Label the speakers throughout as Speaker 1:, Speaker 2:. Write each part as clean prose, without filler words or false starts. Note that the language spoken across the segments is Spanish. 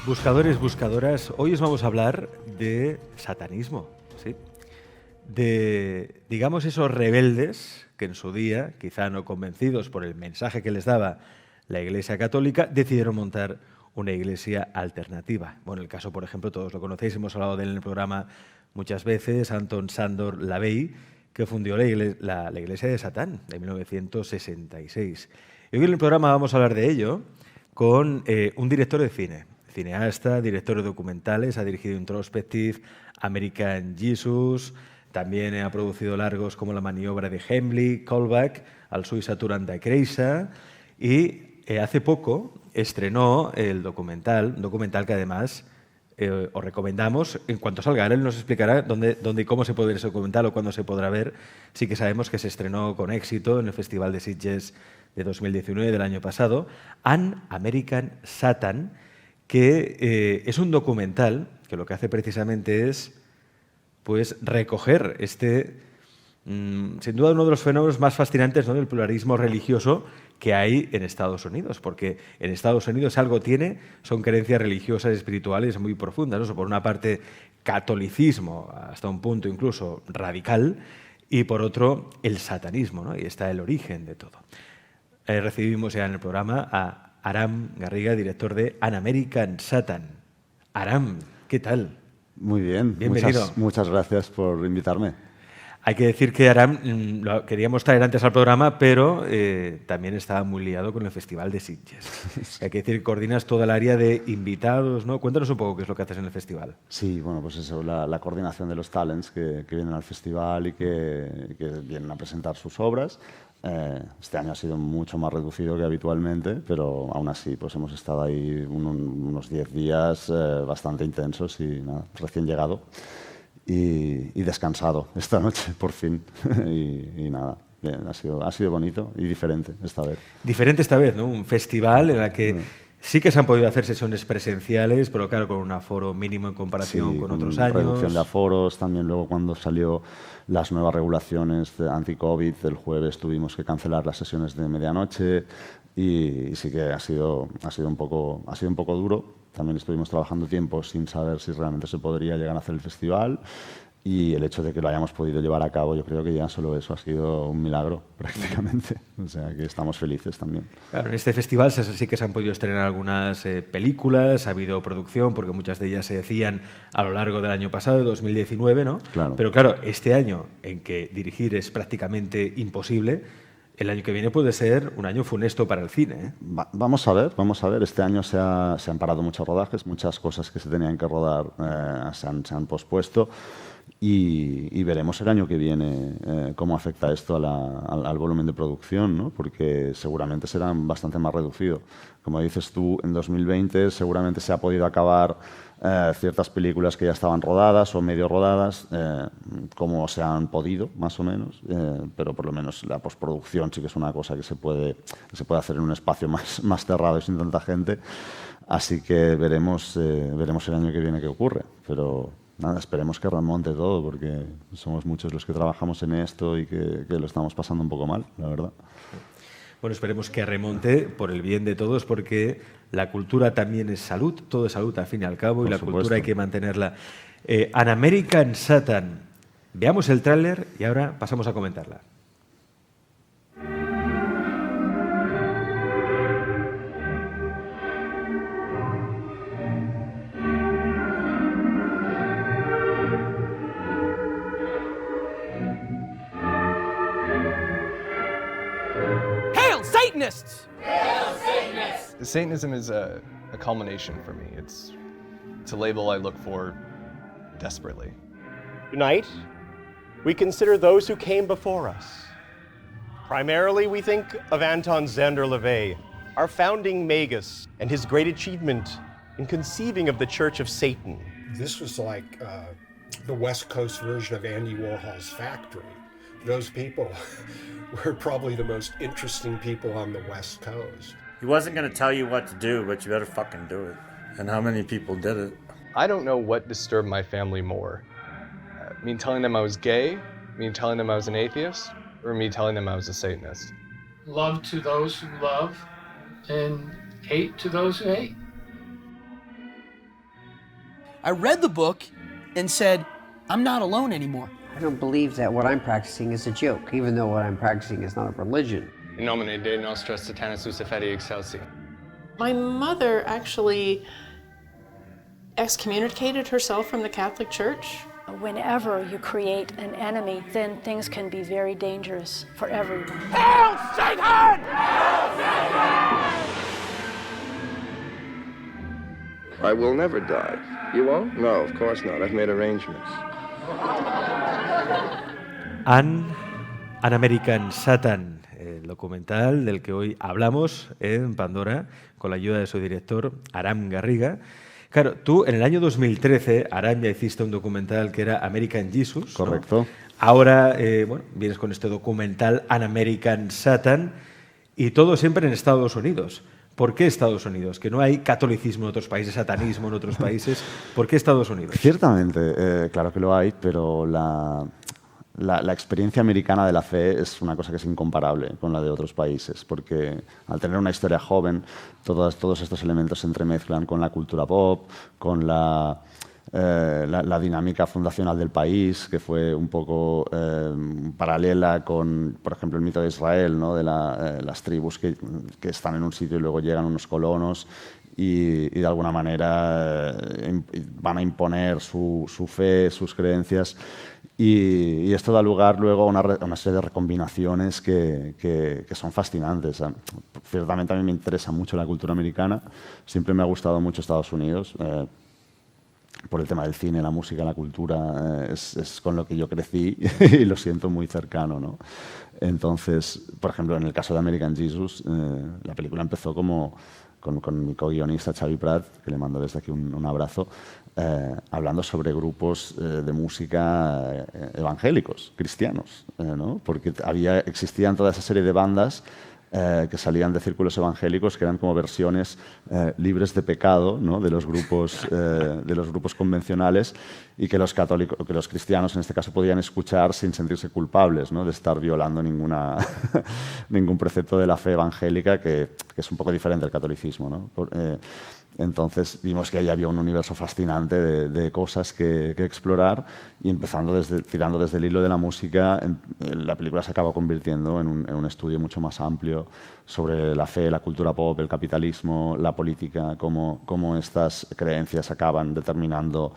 Speaker 1: Buscadores, buscadoras, hoy os vamos a hablar de satanismo, ¿sí? De, digamos, esos rebeldes que en su día, quizá no convencidos por el mensaje que les daba la Iglesia Católica, decidieron montar una iglesia alternativa. Bueno, el caso, por ejemplo, todos lo conocéis, hemos hablado de él en el programa muchas veces, Anton Sándor Lavey, que fundió la Iglesia de Satán de 1966. Y hoy en el programa vamos a hablar de ello con un director de cine, cineasta, director de documentales, ha dirigido Introspective, American Jesus, también ha producido largos como La maniobra de Heimlich, Callback, Al sui saturanda Creisa, y hace poco estrenó el documental que además os recomendamos. En cuanto salga, él nos explicará dónde y cómo se puede ver ese documental o cuándo se podrá ver. Sí que sabemos que se estrenó con éxito en el Festival de Sitges de 2019 del año pasado, An American Satan, que es un documental que lo que hace precisamente es pues, recoger sin duda uno de los fenómenos más fascinantes, ¿no?, del pluralismo religioso que hay en Estados Unidos, porque en Estados Unidos algo son creencias religiosas y espirituales muy profundas, ¿no? Por una parte, catolicismo, hasta un punto incluso radical, y por otro, el satanismo, ¿no? Y está el origen de todo. Recibimos ya en el programa a Aram Garriga, director de An American Satan. Aram, ¿qué tal?
Speaker 2: Muy bien,
Speaker 1: bienvenido.
Speaker 2: Muchas gracias por invitarme.
Speaker 1: Hay que decir que Aram lo queríamos traer antes al programa, pero también estaba muy liado con el Festival de Sitges. Hay que decir que coordinas toda el área de invitados, ¿no? Cuéntanos un poco qué es lo que haces en el festival.
Speaker 2: Sí, bueno, pues eso, la coordinación de los talents que vienen al festival y que vienen a presentar sus obras. Este año ha sido mucho más reducido que habitualmente, pero aún así pues hemos estado ahí unos 10 días bastante intensos y nada, recién llegado. Y descansado esta noche, por fin. y nada, bien, ha sido bonito y diferente esta vez.
Speaker 1: Diferente esta vez, ¿no? Un festival en el que sí que se han podido hacer sesiones presenciales, pero claro, con un aforo mínimo en comparación con otros años.
Speaker 2: Reducción de aforos, también luego cuando salió las nuevas regulaciones anti-COVID, el jueves tuvimos que cancelar las sesiones de medianoche y sí que ha sido un poco duro. También estuvimos trabajando tiempo sin saber si realmente se podría llegar a hacer el festival y el hecho de que lo hayamos podido llevar a cabo, yo creo que ya solo eso ha sido un milagro prácticamente. O sea que estamos felices también.
Speaker 1: Claro, en este festival sí que se han podido estrenar algunas películas, ha habido producción, porque muchas de ellas se decían a lo largo del año pasado, de 2019, ¿no?
Speaker 2: Claro.
Speaker 1: Pero claro, este año en que dirigir es prácticamente imposible, el año que viene puede ser un año funesto para el cine, ¿eh?
Speaker 2: Vamos a ver. Este año se han parado muchos rodajes, muchas cosas que se tenían que rodar se han pospuesto y veremos el año que viene cómo afecta esto al volumen de producción, ¿no? Porque seguramente será bastante más reducido. Como dices tú, en 2020 seguramente se ha podido acabar ciertas películas que ya estaban rodadas o medio rodadas, como se han podido, más o menos, pero por lo menos la postproducción sí que es una cosa que se puede hacer en un espacio más cerrado y sin tanta gente. Así que veremos el año que viene qué ocurre, pero nada, esperemos que remonte todo, porque somos muchos los que trabajamos en esto y que lo estamos pasando un poco mal, la verdad.
Speaker 1: Bueno, esperemos que remonte por el bien de todos, porque la cultura también es salud, todo es salud al fin y al cabo,
Speaker 2: Por
Speaker 1: y la
Speaker 2: supuesto.
Speaker 1: cultura hay que mantenerla. An American Satan. Veamos el tráiler y ahora pasamos a comentarla.
Speaker 3: Hail Satanists!
Speaker 4: Satanism is a culmination for me. It's a label I look for desperately.
Speaker 5: Tonight, we consider those who came before us. Primarily, we think of Anton Szandor LaVey, our founding magus, and his great achievement in conceiving of the Church of Satan.
Speaker 6: This was like the West Coast version of Andy Warhol's Factory. Those people were probably the most interesting people on the West Coast.
Speaker 7: He wasn't going to tell you what to do, but you better fucking do it. And how many people did it?
Speaker 4: I don't know what disturbed my family more. Me telling them I was gay, me telling them I was an atheist, or me telling them I was a Satanist.
Speaker 8: Love to those who love, and hate to those who hate.
Speaker 3: I read the book and said, I'm not alone anymore.
Speaker 8: I don't believe that what I'm practicing is a joke, even though what I'm practicing is not a religion.
Speaker 4: In nomine Dei nostra Satanas Luciferi Excelsi.
Speaker 9: My mother actually excommunicated herself from the Catholic Church.
Speaker 10: Whenever you create an enemy, then things can be very dangerous for everyone.
Speaker 3: Hail Satan! Hail Satan!
Speaker 11: I will never die. You won't? No, of course not. I've made arrangements.
Speaker 1: An American Satan, el documental del que hoy hablamos en Pandora con la ayuda de su director, Aram Garriga. Claro, tú en el año 2013, Aram, ya hiciste un documental que era American Jesus.
Speaker 2: Correcto.
Speaker 1: ¿No? Ahora, vienes con este documental An American Satan y todo siempre en Estados Unidos. ¿Por qué Estados Unidos? Que no hay catolicismo en otros países, satanismo en otros países. ¿Por qué Estados Unidos?
Speaker 2: Ciertamente, claro que lo hay, pero la experiencia americana de la fe es una cosa que es incomparable con la de otros países, porque al tener una historia joven, todos estos elementos se entremezclan con la cultura pop, con la dinámica fundacional del país, que fue un poco paralela con, por ejemplo, el mito de Israel, ¿no? De las tribus que están en un sitio y luego llegan unos colonos y de alguna manera van a imponer su fe, sus creencias. Y esto da lugar luego a una serie de recombinaciones que son fascinantes. Ciertamente a mí me interesa mucho la cultura americana, siempre me ha gustado mucho Estados Unidos, por el tema del cine, la música, la cultura, es con lo que yo crecí y lo siento muy cercano, ¿no? Entonces, por ejemplo, en el caso de American Jesus, la película empezó con mi co-guionista Xavi Prat, que le mando desde aquí un abrazo, hablando sobre grupos de música evangélicos, cristianos, ¿no? Porque existían toda esa serie de bandas que salían de círculos evangélicos que eran como versiones libres de pecado, ¿no? de los grupos convencionales y que los cristianos en este caso podían escuchar sin sentirse culpables, ¿no? de estar violando ningún precepto de la fe evangélica que es un poco diferente al catolicismo, ¿no? Entonces vimos que ahí había un universo fascinante de cosas que explorar y tirando desde el hilo de la música, la película se acaba convirtiendo en un estudio mucho más amplio sobre la fe, la cultura pop, el capitalismo, la política, cómo estas creencias acaban determinando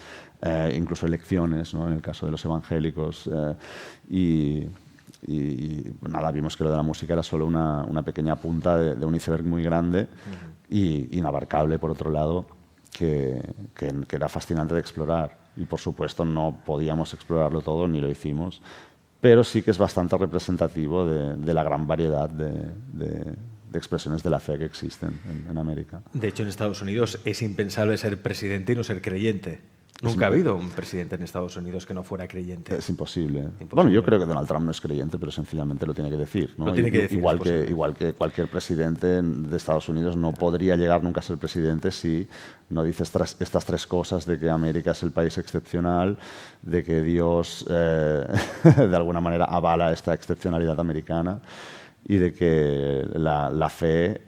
Speaker 2: incluso elecciones, ¿no? En el caso de los evangélicos. Y nada, vimos que lo de la música era solo una pequeña punta de un iceberg muy grande y inabarcable, por otro lado, que era fascinante de explorar. Y, por supuesto, no podíamos explorarlo todo, ni lo hicimos, pero sí que es bastante representativo de la gran variedad de expresiones de la fe que existen en América.
Speaker 1: De hecho, en Estados Unidos es impensable ser presidente y no ser creyente. Nunca ha habido un presidente en Estados Unidos que no fuera creyente.
Speaker 2: Es imposible. Bueno, yo creo que Donald Trump no es creyente, pero sencillamente lo tiene que decir, ¿no?
Speaker 1: Lo tiene que decir,
Speaker 2: igual que cualquier presidente de Estados Unidos no podría llegar nunca a ser presidente si no dice estas tres cosas de que América es el país excepcional, de que Dios de alguna manera avala esta excepcionalidad americana y de que la fe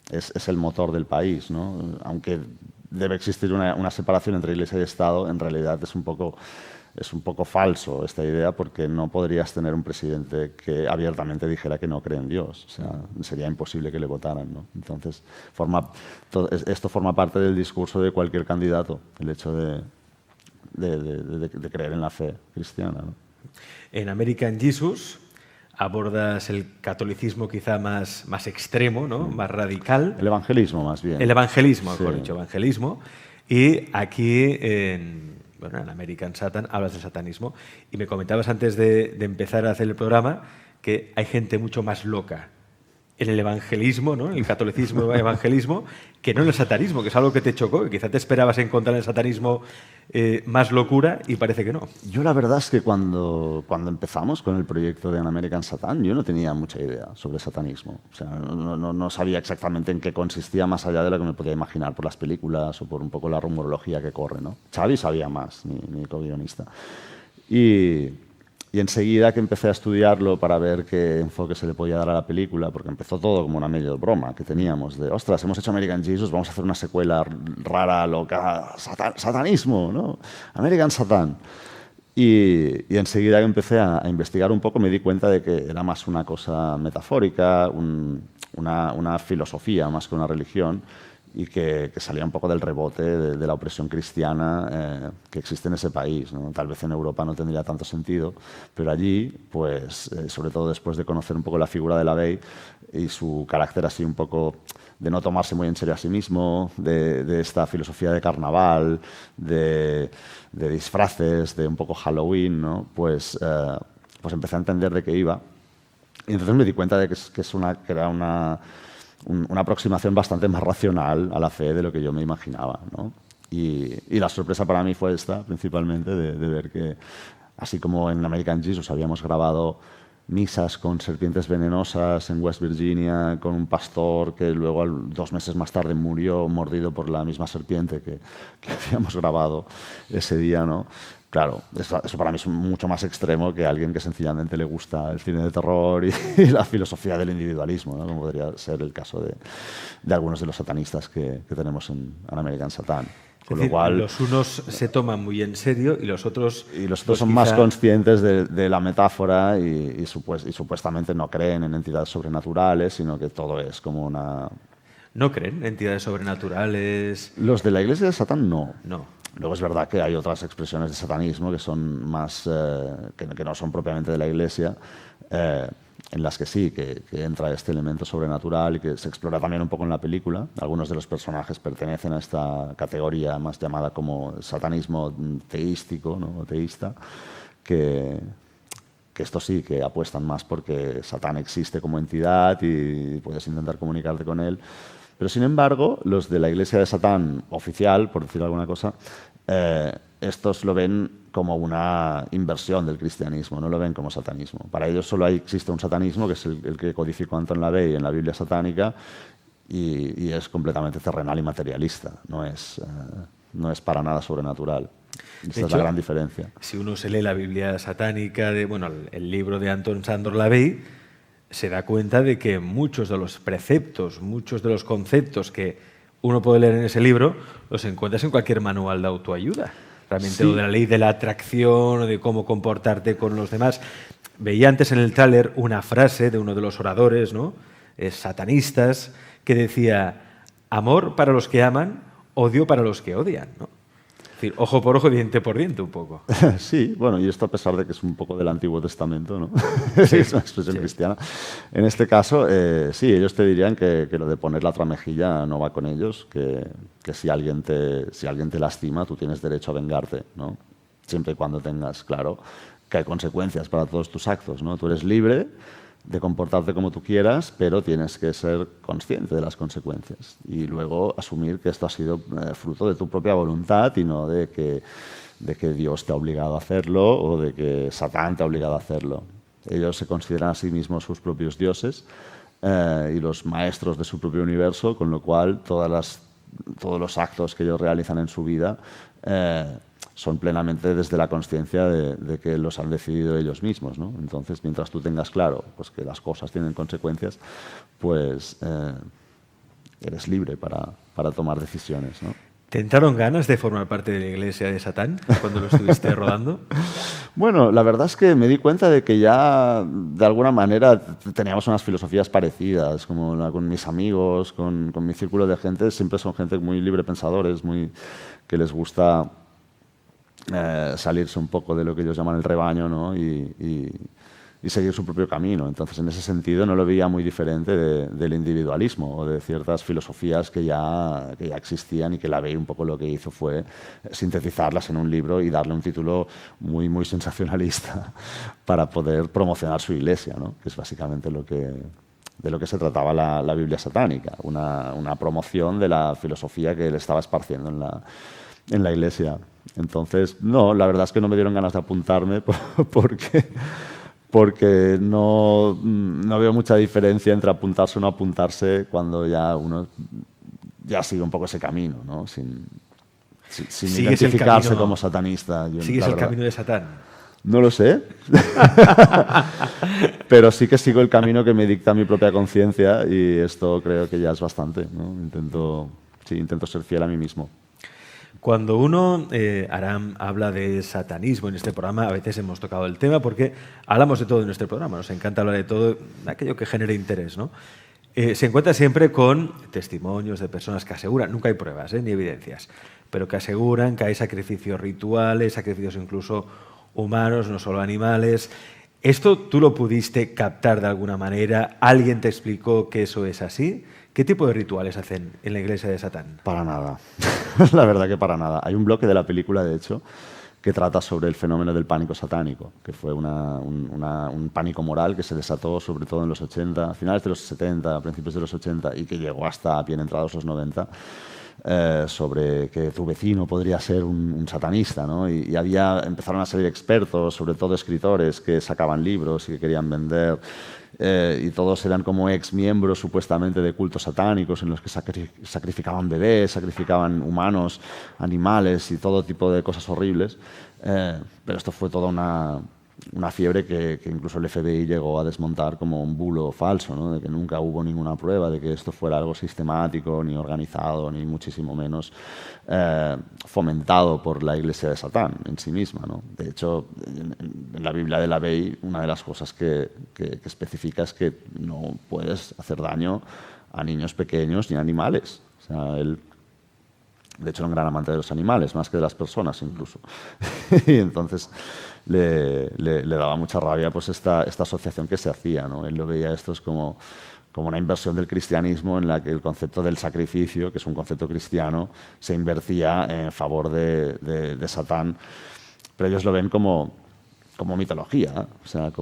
Speaker 2: es el motor del país, ¿no? Aunque debe existir una separación entre Iglesia y Estado, en realidad es un poco falso esta idea, porque no podrías tener un presidente que abiertamente dijera que no cree en Dios. O sea, sería imposible que le votaran, ¿no? Entonces, esto forma parte del discurso de cualquier candidato, el hecho de creer en la fe cristiana, ¿no?
Speaker 1: En American Jesus abordas el catolicismo quizá más extremo, ¿no? Más radical.
Speaker 2: El evangelismo, más bien.
Speaker 1: El evangelismo,
Speaker 2: sí.
Speaker 1: Mejor dicho, evangelismo. Y aquí, en American Satan, hablas del satanismo. Y me comentabas antes de empezar a hacer el programa que hay gente mucho más loca en el evangelismo, ¿no? En el catolicismo evangelismo, que no en el satanismo, que es algo que te chocó, que quizá te esperabas encontrar en el satanismo más locura y parece que no.
Speaker 2: Yo la verdad es que cuando empezamos con el proyecto de An American Satan, yo no tenía mucha idea sobre satanismo. O sea, no sabía exactamente en qué consistía más allá de lo que me podía imaginar por las películas o por un poco la rumorología que corre, ¿no? Xavi sabía más, mi co-guionista. Y Y enseguida que empecé a estudiarlo para ver qué enfoque se le podía dar a la película, porque empezó todo como una medio broma que teníamos de, ostras, hemos hecho American Jesus, vamos a hacer una secuela rara, loca, satanismo, ¿no? American Satan. Y enseguida que empecé a investigar un poco me di cuenta de que era más una cosa metafórica, una filosofía más que una religión, y que salía un poco del rebote de la opresión cristiana que existe en ese país, ¿no? Tal vez en Europa no tendría tanto sentido, pero allí, pues, sobre todo después de conocer un poco la figura de LaVey y su carácter así un poco de no tomarse muy en serio a sí mismo, de esta filosofía de carnaval, de disfraces, de un poco Halloween, ¿no? Pues empecé a entender de qué iba. Y entonces me di cuenta de que era una aproximación bastante más racional a la fe de lo que yo me imaginaba, ¿no? Y la sorpresa para mí fue esta, principalmente, de ver que, así como en American Jesus habíamos grabado misas con serpientes venenosas en West Virginia, con un pastor que luego 2 meses más tarde murió mordido por la misma serpiente que habíamos grabado ese día, ¿no? Claro, eso para mí es mucho más extremo que alguien que sencillamente le gusta el cine de terror y la filosofía del individualismo, ¿no? Como podría ser el caso de algunos de los satanistas que tenemos en American Satan. Con
Speaker 1: Es decir,
Speaker 2: lo cual,
Speaker 1: los unos se toman muy en serio y los otros... pues
Speaker 2: son más conscientes de la metáfora y supuestamente no creen en entidades sobrenaturales, sino que todo es como una...
Speaker 1: ¿No creen en entidades sobrenaturales?
Speaker 2: Los de la Iglesia de Satán no.
Speaker 1: No.
Speaker 2: Luego es verdad que hay otras expresiones de satanismo que son más que no son propiamente de la Iglesia, en las que sí, que entra este elemento sobrenatural y que se explora también un poco en la película. Algunos de los personajes pertenecen a esta categoría más llamada como satanismo teístico, ¿no? O teísta, que esto sí, que apuestan más porque Satán existe como entidad y puedes intentar comunicarte con él. Pero, sin embargo, los de la Iglesia de Satán oficial, por decir alguna cosa, estos lo ven como una inversión del cristianismo, no lo ven como satanismo. Para ellos solo existe un satanismo, que es el que codificó Anton LaVey en la Biblia satánica, y es completamente terrenal y materialista, no es para nada sobrenatural. Esa es la gran diferencia.
Speaker 1: Si uno se lee la Biblia satánica, el libro de Anton Szandor LaVey, se da cuenta de que muchos de los preceptos, muchos de los conceptos que uno puede leer en ese libro, los encuentras en cualquier manual de autoayuda. Realmente
Speaker 2: Sí.
Speaker 1: lo de la ley de la atracción, o de cómo comportarte con los demás. Veía antes en el tráiler una frase de uno de los oradores, ¿no? Satanistas, que decía: amor para los que aman, odio para los que odian, ¿no? Es decir, ojo por ojo, diente por diente, un poco.
Speaker 2: Sí, bueno, y esto a pesar de que es un poco del Antiguo Testamento, ¿no?
Speaker 1: Sí,
Speaker 2: es una expresión cristiana. En este caso, sí, ellos te dirían que lo de poner la otra mejilla no va con ellos, que si alguien te lastima, tú tienes derecho a vengarte, ¿no? Siempre y cuando tengas claro que hay consecuencias para todos tus actos, ¿no? Tú eres libre de comportarte como tú quieras, pero tienes que ser consciente de las consecuencias y luego asumir que esto ha sido fruto de tu propia voluntad y no de que Dios te ha obligado a hacerlo o de que Satán te ha obligado a hacerlo. Ellos se consideran a sí mismos sus propios dioses y los maestros de su propio universo, con lo cual todos los actos que ellos realizan en su vida son plenamente desde la consciencia de que los han decidido ellos mismos, ¿no? Entonces, mientras tú tengas claro pues, que las cosas tienen consecuencias, pues eres libre para tomar decisiones, ¿no?
Speaker 1: ¿Te entraron ganas de formar parte de la Iglesia de Satán cuando lo estuviste rodando?
Speaker 2: Bueno, la verdad es que me di cuenta de que ya, de alguna manera, teníamos unas filosofías parecidas, como con mis amigos, con mi círculo de gente. Siempre son gente muy librepensadores, que les gusta salirse un poco de lo que ellos llaman el rebaño, ¿no? y seguir su propio camino. Entonces, en ese sentido, no lo veía muy diferente del individualismo o de ciertas filosofías que ya existían y que LaVey un poco lo que hizo fue sintetizarlas en un libro y darle un título muy, muy sensacionalista para poder promocionar su iglesia, ¿no? Que es básicamente de lo que se trataba la Biblia satánica, una promoción de la filosofía que él estaba esparciendo en la iglesia. Entonces, no, la verdad es que no me dieron ganas de apuntarme porque no veo mucha diferencia entre apuntarse o no apuntarse cuando ya uno ya sigue un poco ese camino, ¿no? Sin identificarse como satanista.
Speaker 1: ¿Sigues el camino de Satán?
Speaker 2: No lo sé. Pero sí que sigo el camino que me dicta mi propia conciencia y esto creo que ya es bastante, ¿no? Intento ser fiel a mí mismo.
Speaker 1: Cuando uno, Aram, habla de satanismo en este programa, a veces hemos tocado el tema porque hablamos de todo en nuestro programa, nos encanta hablar de todo, aquello que genere interés, ¿no? Se encuentra siempre con testimonios de personas que aseguran, nunca hay pruebas ni evidencias, pero que aseguran que hay sacrificios rituales, sacrificios incluso humanos, no solo animales. ¿Esto tú lo pudiste captar de alguna manera? ¿Alguien te explicó que eso es así? ¿Qué tipo de rituales hacen en la iglesia de Satán?
Speaker 2: Para nada. La verdad que para nada. Hay un bloque de la película, de hecho, que trata sobre el fenómeno del pánico satánico, que fue un pánico moral que se desató sobre todo en los 80, a finales de los 70, a principios de los 80, y que llegó hasta bien entrados los 90, sobre que tu vecino podría ser un satanista, ¿no? Y empezaron a salir expertos, sobre todo escritores, que sacaban libros y que querían vender, y todos eran como ex-miembros supuestamente de cultos satánicos en los que sacrificaban bebés, sacrificaban humanos, animales y todo tipo de cosas horribles. Pero esto fue toda una fiebre que incluso el FBI llegó a desmontar como un bulo falso, ¿no? De que nunca hubo ninguna prueba de que esto fuera algo sistemático, ni organizado, ni muchísimo menos fomentado por la Iglesia de Satán en sí misma, ¿no? De hecho, en la Biblia de la Bey, una de las cosas que especifica es que no puedes hacer daño a niños pequeños ni a animales. O sea, él, de hecho, era un gran amante de los animales, más que de las personas incluso. Y entonces le daba mucha rabia pues esta asociación que se hacía, ¿no? Él lo veía esto es como una inversión del cristianismo en la que el concepto del sacrificio, que es un concepto cristiano, se invertía en favor de Satán. Pero ellos lo ven como mitología, o sea,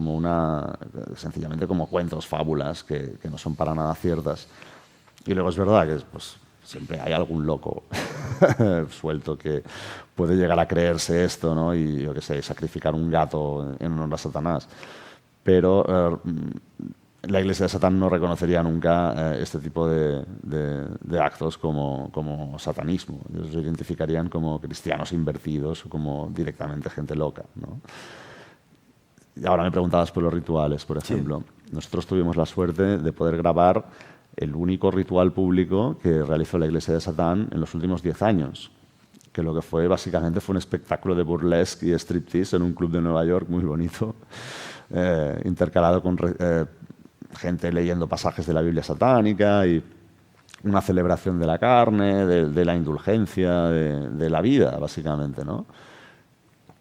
Speaker 2: sencillamente como cuentos, fábulas que no son para nada ciertas. Y luego es verdad que pues, siempre hay algún loco suelto que puede llegar a creerse esto, ¿no? Y yo qué sé, sacrificar un gato en honor a Satanás. Pero la Iglesia de Satán no reconocería nunca este tipo de actos como satanismo. Ellos lo identificarían como cristianos invertidos o como directamente gente loca, ¿no? Y ahora me preguntabas por los rituales, por ejemplo. Sí. Nosotros tuvimos la suerte de poder grabar el único ritual público que realizó la Iglesia de Satán en los últimos 10 años, que lo que fue básicamente fue un espectáculo de burlesque y striptease en un club de Nueva York muy bonito, intercalado con gente leyendo pasajes de la Biblia satánica y una celebración de la carne, de la indulgencia, de la vida, básicamente, ¿no?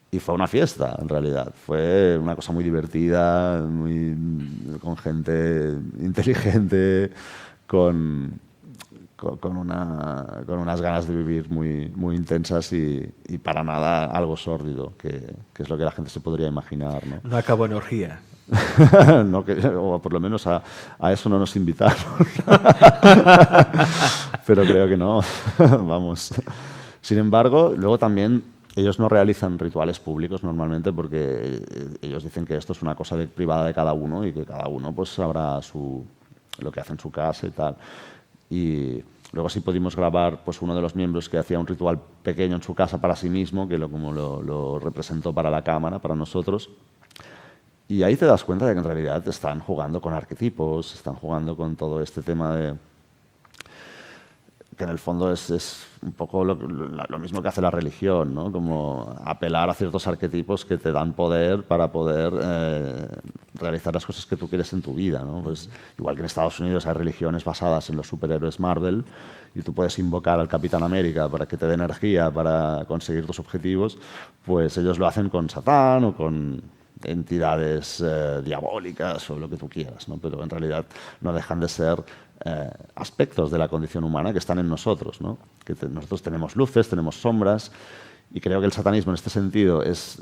Speaker 2: Y fue una fiesta, en realidad. Fue una cosa muy divertida, con gente inteligente, con unas ganas de vivir muy intensas y para nada algo sórdido, que es lo que la gente se podría imaginar, ¿no?
Speaker 1: No acabó en orgía.
Speaker 2: No, o por lo menos a eso no nos invitaron. Pero creo que no. Vamos. Sin embargo, luego también ellos no realizan rituales públicos normalmente porque ellos dicen que esto es una cosa privada de cada uno y que cada uno pues sabrá lo que hace en su casa y tal. Y luego sí pudimos grabar pues uno de los miembros que hacía un ritual pequeño en su casa para sí mismo, que lo representó para la cámara, para nosotros. Y ahí te das cuenta de que en realidad están jugando con arquetipos, están jugando con todo este tema que en el fondo es un poco lo mismo que hace la religión, ¿no? Como apelar a ciertos arquetipos que te dan poder para poder realizar las cosas que tú quieres en tu vida, ¿no? Pues, igual que en Estados Unidos hay religiones basadas en los superhéroes Marvel y tú puedes invocar al Capitán América para que te dé energía para conseguir tus objetivos, pues ellos lo hacen con Satán o con entidades diabólicas o lo que tú quieras, ¿no? Pero en realidad no dejan de ser aspectos de la condición humana que están en nosotros, ¿no? Nosotros tenemos luces, tenemos sombras, y creo que el satanismo en este sentido es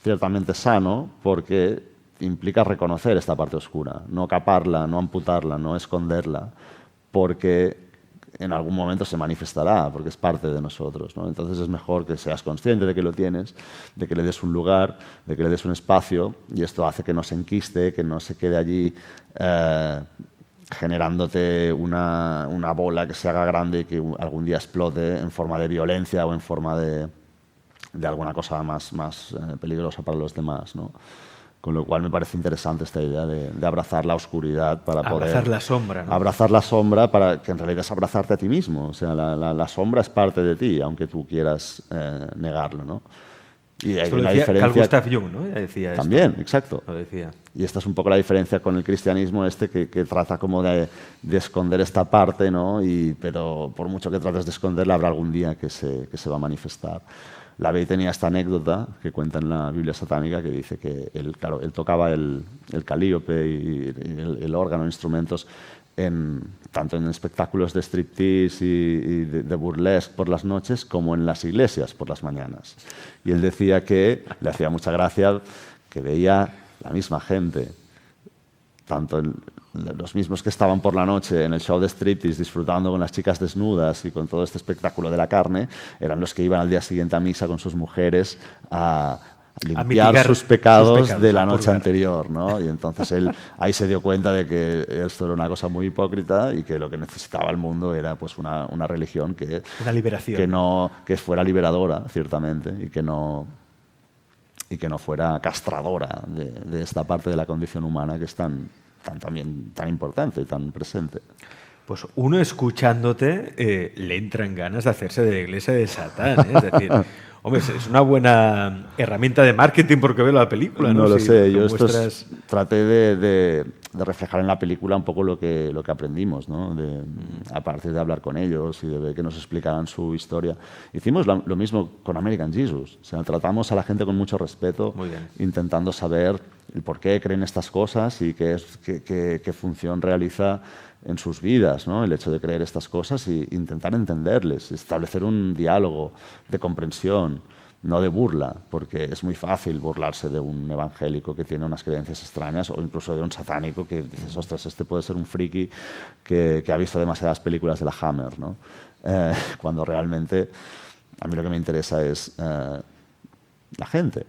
Speaker 2: ciertamente sano porque implica reconocer esta parte oscura, no caparla, no amputarla, no esconderla, porque en algún momento se manifestará, porque es parte de nosotros, ¿no? Entonces es mejor que seas consciente de que lo tienes, de que le des un lugar, de que le des un espacio, y esto hace que no se enquiste, que no se quede allí generándote una bola que se haga grande y que algún día explote en forma de violencia o en forma de de alguna cosa más peligrosa para los demás, ¿no? Con lo cual me parece interesante esta idea de abrazar la oscuridad para poder...
Speaker 1: Abrazar la sombra, ¿no?
Speaker 2: Abrazar la sombra, para que en realidad es abrazarte a ti mismo. O sea, la sombra es parte de ti, aunque tú quieras negarlo, ¿no? Y hay
Speaker 1: Esto lo
Speaker 2: una
Speaker 1: decía
Speaker 2: diferencia...
Speaker 1: Carl Gustav Jung, ¿no? Ya decía esto.
Speaker 2: También, exacto.
Speaker 1: Lo decía.
Speaker 2: Y esta es un poco la diferencia con el cristianismo que trata como de esconder esta parte, ¿no? Pero por mucho que trates de esconderla, habrá algún día que se va a manifestar. LaVey tenía esta anécdota que cuenta en la Biblia satánica que dice que él tocaba el calíope y el órgano, instrumentos, tanto en espectáculos de striptease y de burlesque por las noches como en las iglesias por las mañanas. Y él decía que le hacía mucha gracia que veía la misma gente, tanto los mismos que estaban por la noche en el show de striptease disfrutando con las chicas desnudas y con todo este espectáculo de la carne, eran los que iban al día siguiente a misa con sus mujeres a limpiar sus pecados de la noche anterior, ¿no? Y entonces él ahí se dio cuenta de que esto era una cosa muy hipócrita y que lo que necesitaba el mundo era pues una religión
Speaker 1: una liberación,
Speaker 2: que fuera liberadora, ciertamente, y que no fuera castradora de esta parte de la condición humana que es tan importante y tan presente.
Speaker 1: Pues uno escuchándote le entran ganas de hacerse de la iglesia de Satán, ¿eh? Es decir, hombre, es una buena herramienta de marketing porque veo la película, ¿no?
Speaker 2: No lo
Speaker 1: si
Speaker 2: sé, yo
Speaker 1: muestras...
Speaker 2: traté de reflejar en la película un poco lo que aprendimos, ¿no? A partir de hablar con ellos y de ver que nos explicaran su historia. Hicimos lo mismo con American Jesus, o sea, tratamos a la gente con mucho respeto, intentando saber el por qué creen estas cosas y qué función realiza en sus vidas, ¿no? El hecho de creer estas cosas e intentar entenderles, establecer un diálogo de comprensión, no de burla, porque es muy fácil burlarse de un evangélico que tiene unas creencias extrañas o incluso de un satánico que dices, ostras, este puede ser un friki que ha visto demasiadas películas de la Hammer, ¿no? Cuando realmente a mí lo que me interesa es la gente.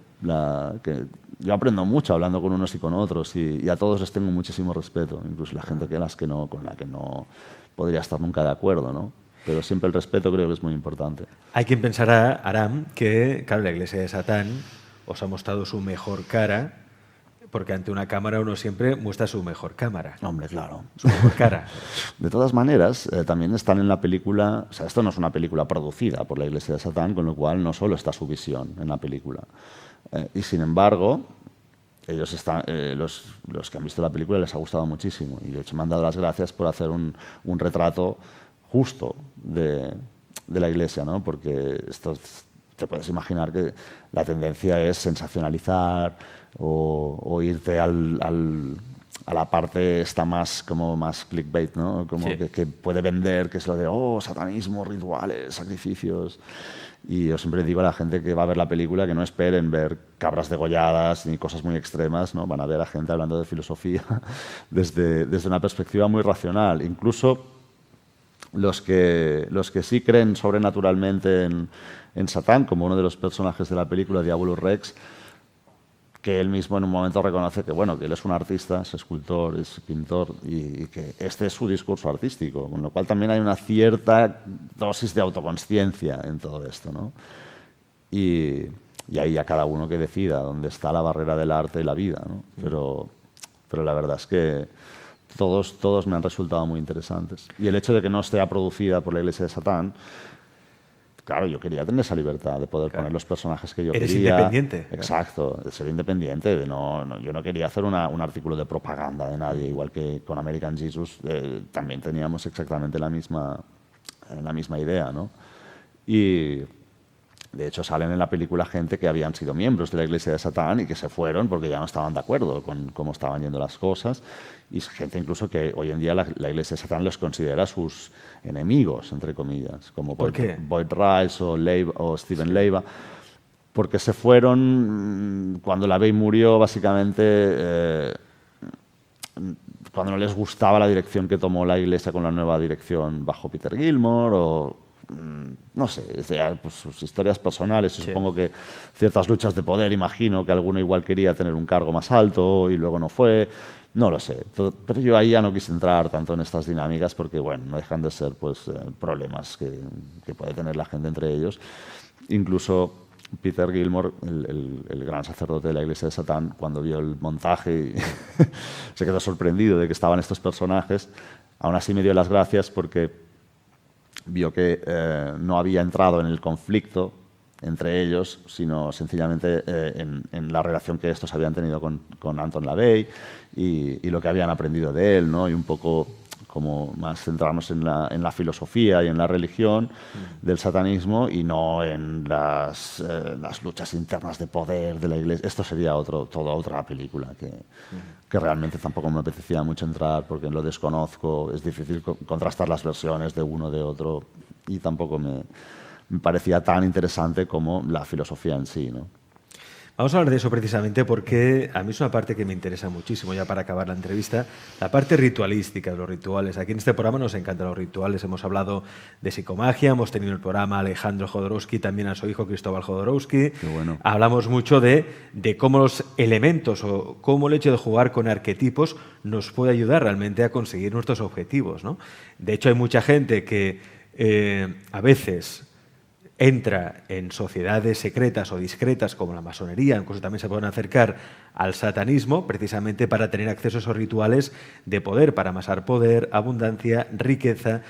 Speaker 2: Que yo aprendo mucho hablando con unos y con otros y a todos les tengo muchísimo respeto, incluso la gente con la que no podría estar nunca de acuerdo, ¿no? Pero siempre el respeto creo que es muy importante.
Speaker 1: Hay quien pensará, Aram, que claro, la iglesia de Satán os ha mostrado su mejor cara, porque ante una cámara uno siempre muestra su mejor cámara.
Speaker 2: Hombre, claro.
Speaker 1: Su mejor cara.
Speaker 2: De todas maneras, también están en la película, o sea, esto no es una película producida por la iglesia de Satán, con lo cual no solo está su visión en la película. Y sin embargo, ellos los que han visto la película les ha gustado muchísimo y de hecho me han dado las gracias por hacer un retrato justo de la iglesia, ¿no? Porque esto te puedes imaginar que la tendencia es sensacionalizar o irte a la parte esta más clickbait, ¿no? Como que puede vender, que es lo de satanismo, rituales, sacrificios. Y yo siempre digo a la gente que va a ver la película que no esperen ver cabras degolladas ni cosas muy extremas, ¿no? Van a ver a gente hablando de filosofía desde una perspectiva muy racional. Incluso los que sí creen sobrenaturalmente en Satán, como uno de los personajes de la película, Diabolus Rex, que él mismo en un momento reconoce que él es un artista, es escultor, es pintor y que este es su discurso artístico, con lo cual también hay una cierta dosis de autoconsciencia en todo esto, ¿no? Y ahí ya cada uno que decida dónde está la barrera del arte y la vida, ¿no? Pero la verdad es que todos me han resultado muy interesantes. Y el hecho de que no esté producida por la Iglesia de Satán, claro, yo quería tener esa libertad de poder poner los personajes que yo quería.
Speaker 1: Eres independiente.
Speaker 2: Exacto, de ser independiente. Yo no quería hacer un artículo de propaganda de nadie, igual que con American Jesus también teníamos exactamente la misma idea, ¿no? Y de hecho salen en la película gente que habían sido miembros de la Iglesia de Satán y que se fueron porque ya no estaban de acuerdo con cómo estaban yendo las cosas. Y gente incluso que hoy en día la Iglesia de Satán los considera sus enemigos, entre comillas, como Boyd Rice o Steven Leiva, porque se fueron cuando LaVey murió, básicamente, cuando no les gustaba la dirección que tomó la Iglesia con la nueva dirección bajo Peter Gilmore o no sé, pues sus historias personales. Sí. Supongo que ciertas luchas de poder, imagino que alguno igual quería tener un cargo más alto y luego no fue, no lo sé. Pero yo ahí ya no quise entrar tanto en estas dinámicas porque, no dejan de ser pues problemas que puede tener la gente entre ellos. Incluso Peter Gilmore, el gran sacerdote de la Iglesia de Satán, cuando vio el montaje se quedó sorprendido de que estaban estos personajes. Aún así me dio las gracias porque vio que no había entrado en el conflicto entre ellos, sino sencillamente en la relación que estos habían tenido con Anton LaVey y lo que habían aprendido de él, ¿no? Y un poco como más centrarnos en la filosofía y en la religión del satanismo y no en las luchas internas de poder de la Iglesia. Esto sería toda otra película que realmente tampoco me apetecía mucho entrar porque lo desconozco, es difícil contrastar las versiones de uno de otro y tampoco me parecía tan interesante como la filosofía en sí, ¿no?
Speaker 1: Vamos a hablar de eso precisamente porque a mí es una parte que me interesa muchísimo, ya para acabar la entrevista, la parte ritualística de los rituales. Aquí en este programa nos encantan los rituales. Hemos hablado de psicomagia, hemos tenido el programa Alejandro Jodorowsky, también a su hijo Cristóbal Jodorowsky.
Speaker 2: Qué bueno.
Speaker 1: Hablamos mucho de cómo los elementos o cómo el hecho de jugar con arquetipos nos puede ayudar realmente a conseguir nuestros objetivos, ¿no? De hecho, hay mucha gente que a veces entra en sociedades secretas o discretas como la masonería, incluso también se pueden acercar al satanismo precisamente para tener acceso a esos rituales de poder, para amasar poder, abundancia, riqueza.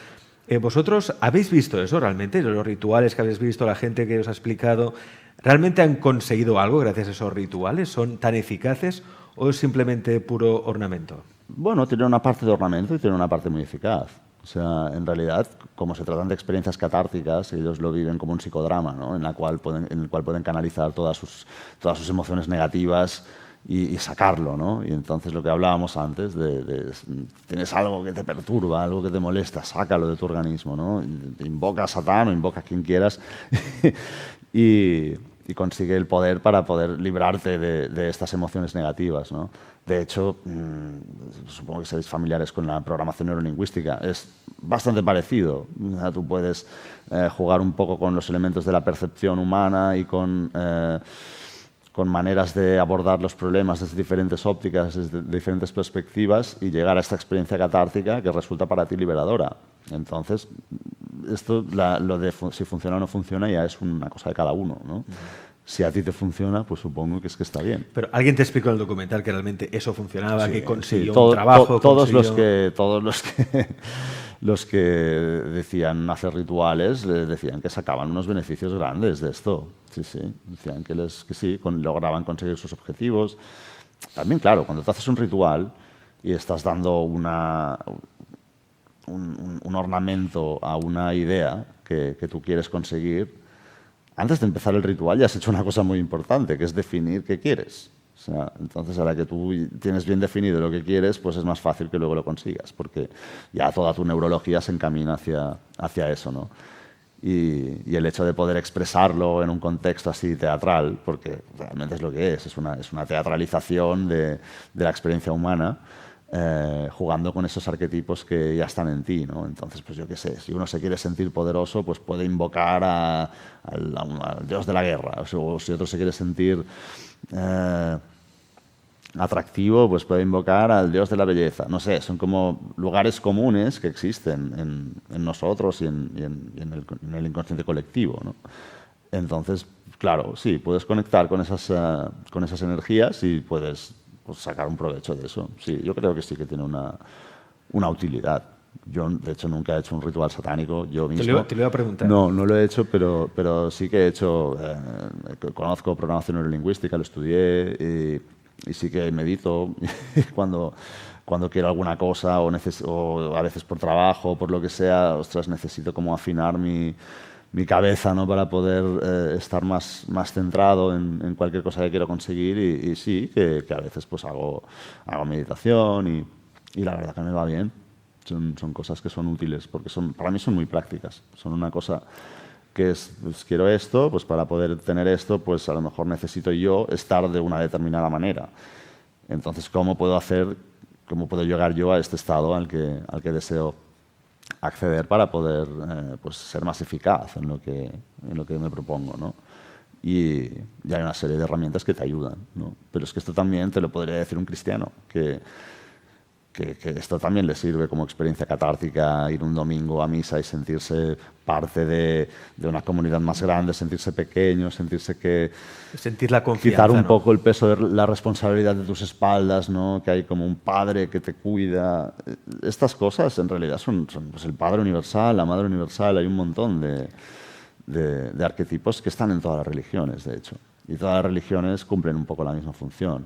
Speaker 1: ¿Vosotros habéis visto eso realmente? ¿Los rituales que habéis visto, la gente que os ha explicado, realmente han conseguido algo gracias a esos rituales? ¿Son tan eficaces o es simplemente puro ornamento?
Speaker 2: Bueno, tiene una parte de ornamento y tiene una parte muy eficaz. O sea, en realidad, como se tratan de experiencias catárticas, ellos lo viven como un psicodrama, ¿no? en el cual pueden canalizar todas sus emociones negativas y sacarlo, ¿no? Y entonces lo que hablábamos antes, tienes algo que te perturba, algo que te molesta, sácalo de tu organismo, ¿no? Invoca a Satán o invoca a quien quieras y consigue el poder para poder librarte de estas emociones negativas, ¿no? De hecho, supongo que seréis familiares con la programación neurolingüística. Es bastante parecido. Tú puedes jugar un poco con los elementos de la percepción humana y con maneras de abordar los problemas desde diferentes ópticas, desde diferentes perspectivas y llegar a esta experiencia catártica que resulta para ti liberadora. Entonces, esto, lo de si funciona o no funciona ya es una cosa de cada uno, ¿no? Si a ti te funciona, pues supongo que es que está bien.
Speaker 1: Pero alguien te explicó en el documental que realmente eso funcionaba,
Speaker 2: Sí,
Speaker 1: que consiguió
Speaker 2: sí,
Speaker 1: un trabajo.
Speaker 2: Todos los que decían hacer rituales decían que sacaban unos beneficios grandes de esto. Sí, sí. Decían que sí, lograban conseguir sus objetivos. También, claro, cuando te haces un ritual y estás dando un ornamento a una idea que tú quieres conseguir, antes de empezar el ritual ya has hecho una cosa muy importante, que es definir qué quieres. O sea, entonces, a la que tú tienes bien definido lo que quieres, pues es más fácil que luego lo consigas, porque ya toda tu neurología se encamina hacia eso, ¿no? Y el hecho de poder expresarlo en un contexto así teatral, porque realmente es lo que es una teatralización de la experiencia humana, jugando con esos arquetipos que ya están en ti, ¿no? Entonces, pues yo qué sé, si uno se quiere sentir poderoso, pues puede invocar al dios de la guerra, o si otro se quiere sentir atractivo, pues puede invocar al dios de la belleza. No sé, son como lugares comunes que existen en nosotros y en el inconsciente colectivo, ¿no? Entonces, claro, sí, puedes conectar con esas energías y puedes sacar un provecho de eso. Sí, yo creo que sí que tiene una utilidad. Yo, de hecho, nunca he hecho un ritual satánico yo mismo.
Speaker 1: Te lo iba a preguntar.
Speaker 2: No lo he hecho, pero sí que he hecho... conozco programación neurolingüística, lo estudié y sí que medito cuando quiero alguna cosa o a veces por trabajo o por lo que sea, ostras, necesito como afinar mi cabeza, ¿no? Para poder estar más centrado en cualquier cosa que quiero conseguir y sí, que a veces pues hago meditación y la verdad que me va bien. Son cosas que son útiles porque para mí son muy prácticas. Son una cosa que es, pues quiero esto, pues para poder tener esto, pues a lo mejor necesito yo estar de una determinada manera. Entonces, ¿cómo puedo llegar yo a este estado al que deseo acceder para poder pues ser más eficaz en lo que me propongo, ¿no? Y hay una serie de herramientas que te ayudan, ¿no? Pero es que esto también te lo podría decir un cristiano, que que esto también le sirve como experiencia catártica, ir un domingo a misa y sentirse parte de una comunidad más grande, sentirse pequeño,
Speaker 1: sentir la confianza,
Speaker 2: quitar un
Speaker 1: ¿no?
Speaker 2: poco el peso de la responsabilidad de tus espaldas, ¿no? Que hay como un padre que te cuida. Estas cosas en realidad son pues, el padre universal, la madre universal, hay un montón de arquetipos que están en todas las religiones, de hecho, y todas las religiones cumplen un poco la misma función.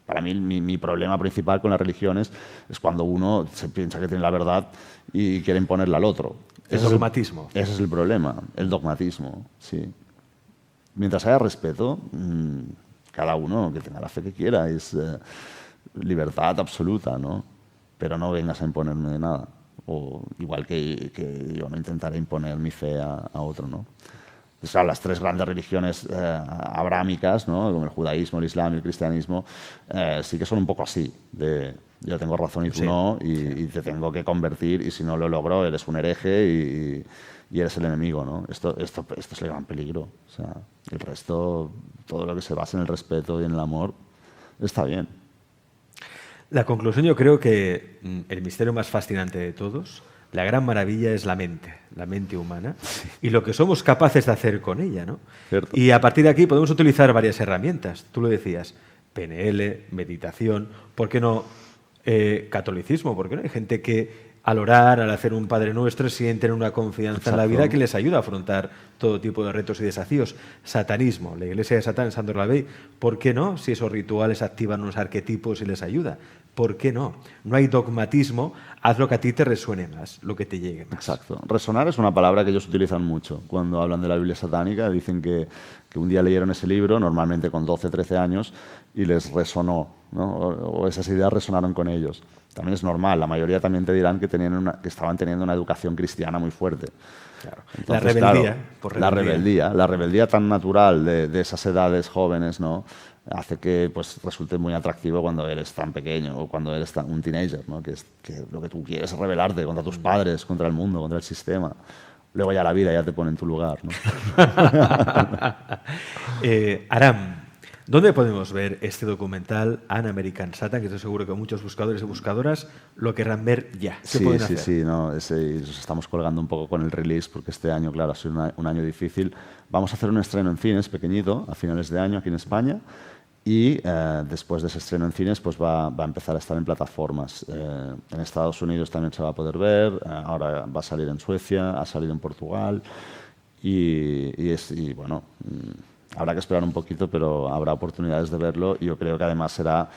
Speaker 2: Para mí, mi problema principal con las religiones es cuando uno se piensa que tiene la verdad y quiere imponerla al otro.
Speaker 1: El dogmatismo.
Speaker 2: Ese es el problema, el dogmatismo, sí. Mientras haya respeto, cada uno que tenga la fe que quiera, es libertad absoluta, ¿no? Pero no vengas a imponerme nada. O igual que yo no intentaré imponer mi fe a otro, ¿no? O sea, las tres grandes religiones abrámicas, ¿no? Como el judaísmo, el islam y el cristianismo, sí que son un poco así, de yo tengo razón y tú no, y te tengo que convertir, y si no lo logro, eres un hereje y eres el enemigo, ¿no? Esto es el gran peligro. O sea, el resto, todo lo que se basa en el respeto y en el amor, está bien.
Speaker 1: La conclusión, yo creo que el misterio más fascinante de todos, la gran maravilla, es la mente humana, y lo que somos capaces de hacer con ella, ¿no?
Speaker 2: Cierto.
Speaker 1: Y a partir de aquí podemos utilizar varias herramientas. Tú lo decías, PNL, meditación, ¿por qué no catolicismo? ¿Por qué no? Hay gente que al orar, al hacer un Padre Nuestro, sienten una confianza en la vida que les ayuda a afrontar todo tipo de retos y desafíos. Satanismo, la iglesia de Satán, Sandor Lavey, ¿por qué no? Si esos rituales activan unos arquetipos y les ayuda. ¿Por qué no? No hay dogmatismo, haz lo que a ti te resuene más, lo que te llegue más.
Speaker 2: Exacto. Resonar es una palabra que ellos utilizan mucho. Cuando hablan de la Biblia satánica, dicen que un día leyeron ese libro, normalmente con 12, 13 años, y les resonó, ¿no? O esas ideas resonaron con ellos. También es normal, la mayoría también te dirán que estaban teniendo una educación cristiana muy fuerte.
Speaker 1: Claro.
Speaker 2: Entonces,
Speaker 1: la rebeldía,
Speaker 2: claro,
Speaker 1: por
Speaker 2: la rebeldía tan natural de esas edades jóvenes, ¿no? Hace que pues, resulte muy atractivo cuando eres tan pequeño o cuando eres un teenager, ¿no? Que lo que tú quieres es rebelarte contra tus padres, contra el mundo, contra el sistema. Luego ya la vida ya te pone en tu lugar, ¿no?
Speaker 1: Aram, ¿dónde podemos ver este documental An American Satan? Que estoy seguro que muchos buscadores y buscadoras lo querrán ver ya. ¿Qué pueden hacer?
Speaker 2: Sí, no, nos estamos colgando un poco con el release porque este año, claro, ha sido un año difícil. Vamos a hacer un estreno en cines pequeñito a finales de año aquí en España. Y después de ese estreno en cines pues va a empezar a estar en plataformas. En Estados Unidos también se va a poder ver, ahora va a salir en Suecia, ha salido en Portugal y bueno, habrá que esperar un poquito, pero habrá oportunidades de verlo y yo creo que además será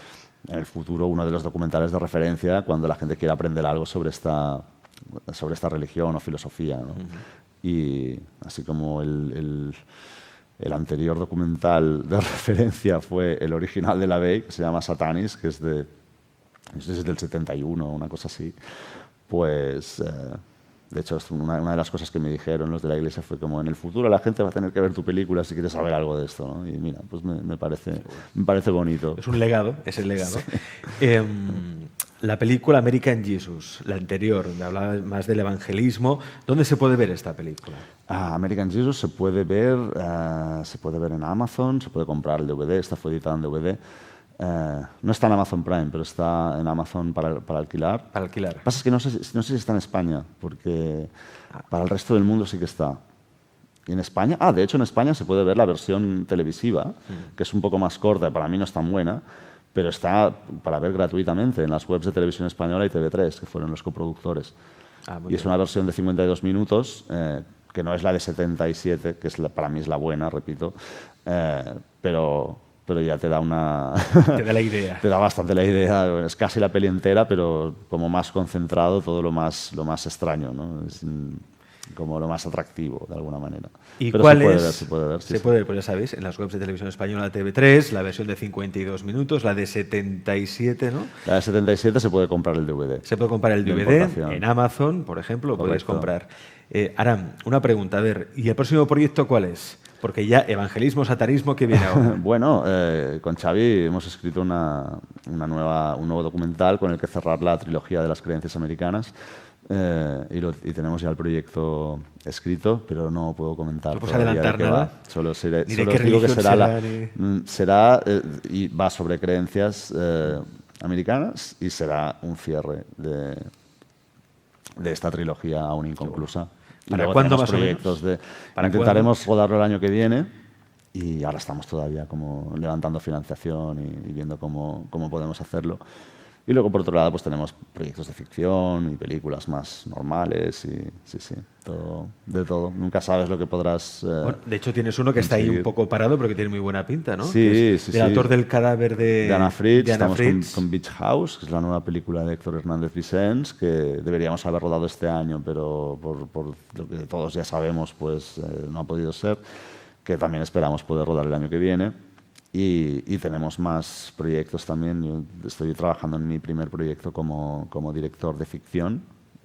Speaker 2: en el futuro uno de los documentales de referencia cuando la gente quiera aprender algo sobre esta religión o filosofía, ¿no? Y así como el anterior documental de referencia fue el original de Lavey, que se llama Satanis, que es del 71, una cosa así. Pues, de hecho, una de las cosas que me dijeron los de la iglesia fue como, en el futuro la gente va a tener que ver tu película si quieres saber algo de esto, ¿no? Y mira, pues me parece bonito.
Speaker 1: Es un legado, es el legado. Sí. La película American Jesus, la anterior, donde hablaba más del evangelismo, ¿dónde se puede ver esta película?
Speaker 2: American Jesus se puede ver en Amazon, se puede comprar el DVD, esta fue editada en DVD. No está en Amazon Prime, pero está en Amazon para alquilar.
Speaker 1: Para alquilar.
Speaker 2: Lo que pasa es que no sé si está en España, porque para el resto del mundo sí que está. ¿Y en España? De hecho en España se puede ver la versión televisiva, que es un poco más corta, para mí no es tan buena, pero está para ver gratuitamente en las webs de Televisión Española y TV3, que fueron los coproductores. Y es una versión de 52 minutos, que no es la de 77, que para mí es la buena, repito, pero ya te da una...
Speaker 1: Te da la idea.
Speaker 2: Te da bastante la idea. Es casi la peli entera, pero como más concentrado, todo lo más extraño, ¿no? Es como lo más atractivo, de alguna manera.
Speaker 1: ¿Y
Speaker 2: pero
Speaker 1: cuál
Speaker 2: se puede ver.
Speaker 1: Se puede ver, pues ya sabéis, en las webs de Televisión Española, TV3, la versión de 52 minutos, la de 77, ¿no?
Speaker 2: La de 77 se puede comprar el DVD.
Speaker 1: Se puede comprar el DVD en Amazon, por ejemplo, lo podéis comprar. Aram, una pregunta, a ver, ¿y el próximo proyecto cuál es? Porque ya evangelismo, satanismo, ¿qué viene ahora?
Speaker 2: Bueno, con Xavi hemos escrito un nuevo documental con el que cerrar la trilogía de las creencias americanas. Y tenemos ya el proyecto escrito, pero no puedo comentar.
Speaker 1: ¿No puedes adelantar nada?
Speaker 2: Solo digo que y va sobre creencias americanas y será un cierre de esta trilogía aún inconclusa. Y
Speaker 1: ¿Para
Speaker 2: luego
Speaker 1: cuándo
Speaker 2: tenemos
Speaker 1: más o
Speaker 2: proyectos
Speaker 1: menos?
Speaker 2: intentaremos rodarlo el año que viene y ahora estamos todavía como levantando financiación y viendo cómo podemos hacerlo. Y luego, por otro lado, pues tenemos proyectos de ficción y películas más normales y sí, de todo. Nunca sabes lo que podrás
Speaker 1: Bueno, de hecho, tienes uno que está ahí un
Speaker 2: conseguir.
Speaker 1: poco parado, pero que tiene muy buena pinta, ¿no?
Speaker 2: Sí,
Speaker 1: Que es
Speaker 2: sí,
Speaker 1: del
Speaker 2: sí.
Speaker 1: autor del cadáver de
Speaker 2: Anna Fritz.
Speaker 1: de Anna
Speaker 2: Estamos
Speaker 1: Fritz.
Speaker 2: con Beach House, que es la nueva película de Héctor Hernández Vicens, que deberíamos haber rodado este año, pero por lo que todos ya sabemos, pues no ha podido ser, que también esperamos poder rodar el año que viene. Y tenemos más proyectos también. Yo estoy trabajando en mi primer proyecto como director de ficción.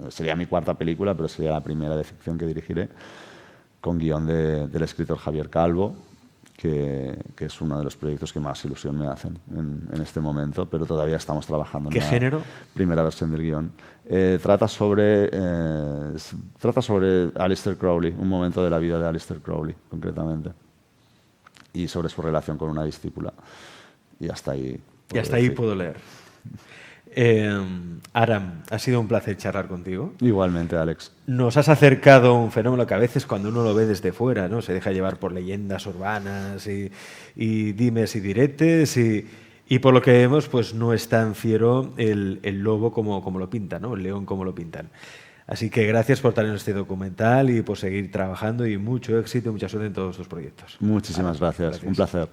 Speaker 2: Sería mi cuarta película, pero sería la primera de ficción que dirigiré, con guión del escritor Javier Calvo, que es uno de los proyectos que más ilusión me hacen en este momento, pero todavía estamos trabajando en
Speaker 1: ¿Qué
Speaker 2: la
Speaker 1: género?
Speaker 2: primera versión del guión. Trata sobre Aleister Crowley, un momento de la vida de Aleister Crowley, concretamente, y sobre su relación con una discípula. Y hasta ahí.
Speaker 1: Y hasta ahí puedo leer. Aram, ha sido un placer charlar contigo.
Speaker 2: Igualmente, Alex.
Speaker 1: Nos has acercado un fenómeno que a veces cuando uno lo ve desde fuera, ¿no? Se deja llevar por leyendas urbanas y dimes y diretes y por lo que vemos, pues no es tan fiero el lobo como lo pintan, ¿no? El león como lo pintan. Así que gracias por estar en este documental y por seguir trabajando y mucho éxito y mucha suerte en todos tus proyectos.
Speaker 2: Muchísimas gracias. Un placer.